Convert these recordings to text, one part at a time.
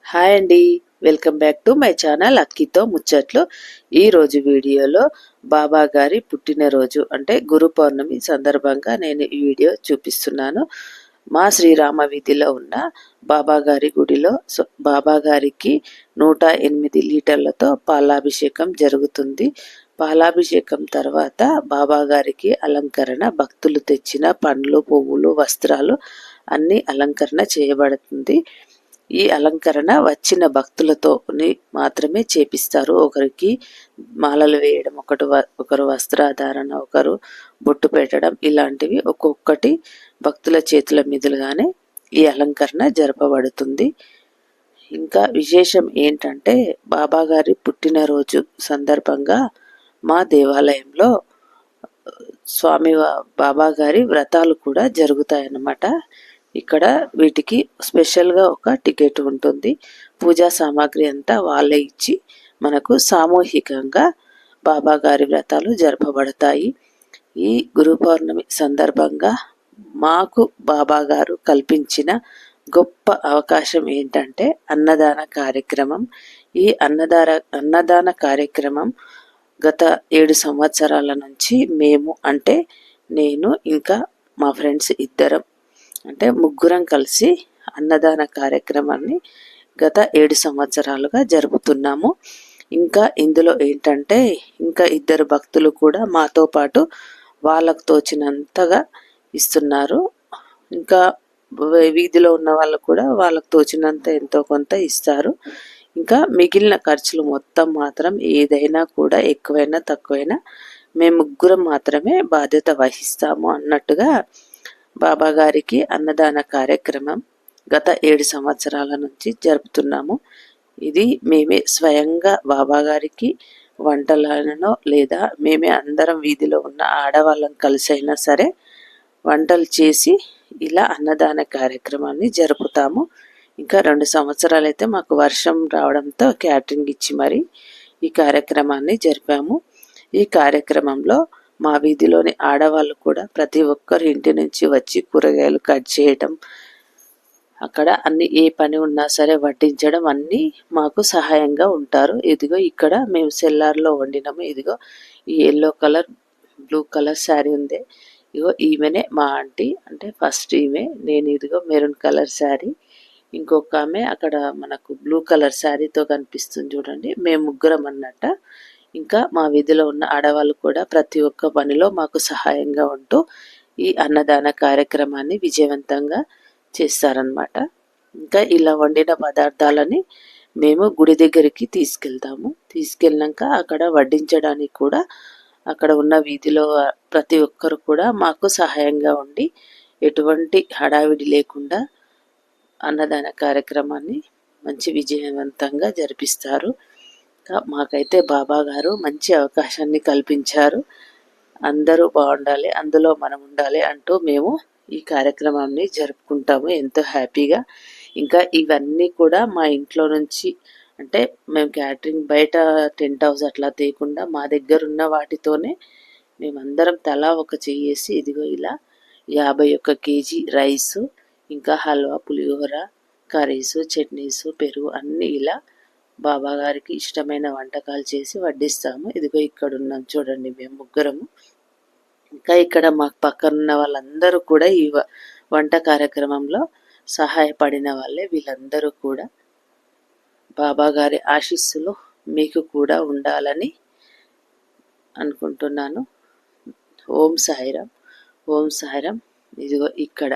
Hi అండి, welcome back to my channel అక్కితో ముచ్చట్లు. ఈరోజు వీడియోలో బాబా గారి పుట్టినరోజు అంటే గురు పౌర్ణమి సందర్భంగా నేను ఈ వీడియో చూపిస్తున్నాను. మా శ్రీరామ వీధిలో ఉన్న బాబా గారి గుడిలో బాబా గారికి 108 లీటర్లతో పాలాభిషేకం జరుగుతుంది. పాలాభిషేకం తర్వాత బాబా గారికి అలంకరణ, భక్తులు తెచ్చిన పండ్లు, పువ్వులు, వస్త్రాలు అన్ని అలంకరణ చేయబడుతుంది. ఈ అలంకరణ వచ్చిన భక్తులతో మాత్రమే చేపిస్తారు. ఒకరికి మాలలు వేయడం, ఒకరు వస్త్రాధారణ, ఒకరు బొట్టు పెట్టడం, ఇలాంటివి ఒక్కొక్కటి భక్తుల చేతుల మీదుగానే ఈ అలంకరణ జరపబడుతుంది. ఇంకా విశేషం ఏంటంటే బాబా గారి పుట్టినరోజు సందర్భంగా మా దేవాలయంలో స్వామి బాబా గారి వ్రతాలు కూడా జరుగుతాయన్నమాట. ఇక్కడ వీటికి స్పెషల్గా ఒక టికెట్ ఉంటుంది. పూజా సామాగ్రి అంతా వాళ్ళే ఇచ్చి మనకు సామూహికంగా బాబా గారి వ్రతాలు జరపబడతాయి. ఈ గురు పౌర్ణమి సందర్భంగా మాకు బాబా గారు కల్పించిన గొప్ప అవకాశం ఏంటంటే అన్నదాన కార్యక్రమం. ఈ అన్నదాన కార్యక్రమం గత 7 సంవత్సరాల నుంచి మేము అంటే నేను ఇంకా మా ఫ్రెండ్స్ ఇద్దరం అంటే ముగ్గురం కలిసి అన్నదాన కార్యక్రమాన్ని గత 7 సంవత్సరాలుగా జరుపుతున్నాము. ఇంకా ఇందులో ఏంటంటే ఇంకా ఇద్దరు భక్తులు కూడా మాతో పాటు వాళ్ళకు తోచినంతగా ఇస్తున్నారు. ఇంకా వీధిలో ఉన్న వాళ్ళు కూడా వాళ్ళకు తోచినంత ఎంతో కొంత ఇస్తారు. ఇంకా మిగిలిన ఖర్చులు మొత్తం మాత్రం ఏదైనా కూడా ఎక్కువైనా తక్కువైనా మేము ముగ్గురం మాత్రమే బాధ్యత వహిస్తాము అన్నట్టుగా బాబా గారికి అన్నదాన కార్యక్రమం గత 7 సంవత్సరాల నుంచి జరుపుతున్నాము. ఇది మేమే స్వయంగా బాబా గారికి వంటలను లేదా మేమే అందరం వీధిలో ఉన్న ఆడవాళ్ళం కలిసి అయినా సరే వంటలు చేసి ఇలా అన్నదాన కార్యక్రమాన్ని జరుపుతాము. ఇంకా 2 సంవత్సరాలు అయితే మాకు వర్షం రావడంతో క్యాటరింగ్ ఇచ్చి మరి ఈ కార్యక్రమాన్ని జరిపాము. ఈ కార్యక్రమంలో మా వీధిలోని ఆడవాళ్ళు కూడా ప్రతి ఒక్కరు ఇంటి నుంచి వచ్చి కూరగాయలు కట్ చేయడం, అక్కడ అన్ని ఏ పని ఉన్నా సరే వడ్డించడం అన్నీ మాకు సహాయంగా ఉంటారు. ఇదిగో ఇక్కడ మేము సెల్లార్లో వండినాము. ఇదిగో ఈ yellow colour, blue colour sari ఉంది. ఇగో ఈమెనే మా ఆంటీ, అంటే ఫస్ట్ ఈమె. నేను ఇదిగో మెరూన్ కలర్ శారీ, ఇంకొక ఆమె అక్కడ మనకు బ్లూ కలర్ శారీతో కనిపిస్తుంది చూడండి, మేము ముగ్గురం అన్నట్ట. ఇంకా మా వీధిలో ఉన్న ఆడవాళ్ళు కూడా ప్రతి ఒక్క పనిలో మాకు సహాయంగా ఉంటూ ఈ అన్నదాన కార్యక్రమాన్ని విజయవంతంగా చేస్తారనమాట. ఇంకా ఇలా వండిన పదార్థాలని మేము గుడి దగ్గరికి తీసుకెళ్ళినాక అక్కడ వడ్డించడానికి కూడా అక్కడ ఉన్న వీధిలో ప్రతి ఒక్కరు కూడా మాకు సహాయంగా ఉండి ఎటువంటి హడావిడి లేకుండా అన్నదాన కార్యక్రమాన్ని మంచి విజయవంతంగా జరిపిస్తారు. మాకైతే బాబా గారు మంచి అవకాశాన్ని కల్పించారు. అందరూ బాగుండాలి, అందులో మనం ఉండాలి అంటూ మేము ఈ కార్యక్రమాన్ని జరుపుకుంటాము ఎంతో హ్యాపీగా. ఇంకా ఇవన్నీ కూడా మా ఇంట్లో నుంచి అంటే మేము క్యాటరింగ్ బయట టెంట్ హౌస్ అట్లా తీయకుండా మా దగ్గర ఉన్న వాటితోనే మేమందరం తలా ఒక చెయ్యేసి ఇదిగో ఇలా 51 కేజీ రైసు, ఇంకా హల్వా, పులిహోర, కర్రీసు, చట్నీసు, పెరుగు అన్నీ ఇలా బాబా గారికి ఇష్టమైన వంటకాలు చేసి వడ్డిస్తాము. ఇదిగో ఇక్కడ ఉన్నాం చూడండి మేము ముగ్గురము. ఇంకా ఇక్కడ మాకు పక్కనున్న వాళ్ళందరూ కూడా ఈ వంట కార్యక్రమంలో సహాయపడిన వాళ్ళే. వీళ్ళందరూ కూడా బాబా గారి ఆశీస్సులు మీకు కూడా ఉండాలని అనుకుంటున్నాను. ఓం సాయిరామ్, ఓం సాయిరామ్. ఇదిగో ఇక్కడ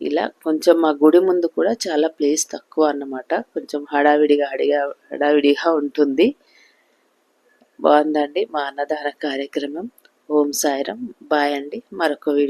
ఇలా కొంచెం మా గుడి ముందు కూడా చాలా ప్లేస్ తక్కువ అన్నమాట, కొంచెం హడావిడిగా ఉంటుంది. బాగుందండి మా అన్నదాన కార్యక్రమం. ఓం సాయిరామ్. బాయ్ అండి. మరొక వీడియో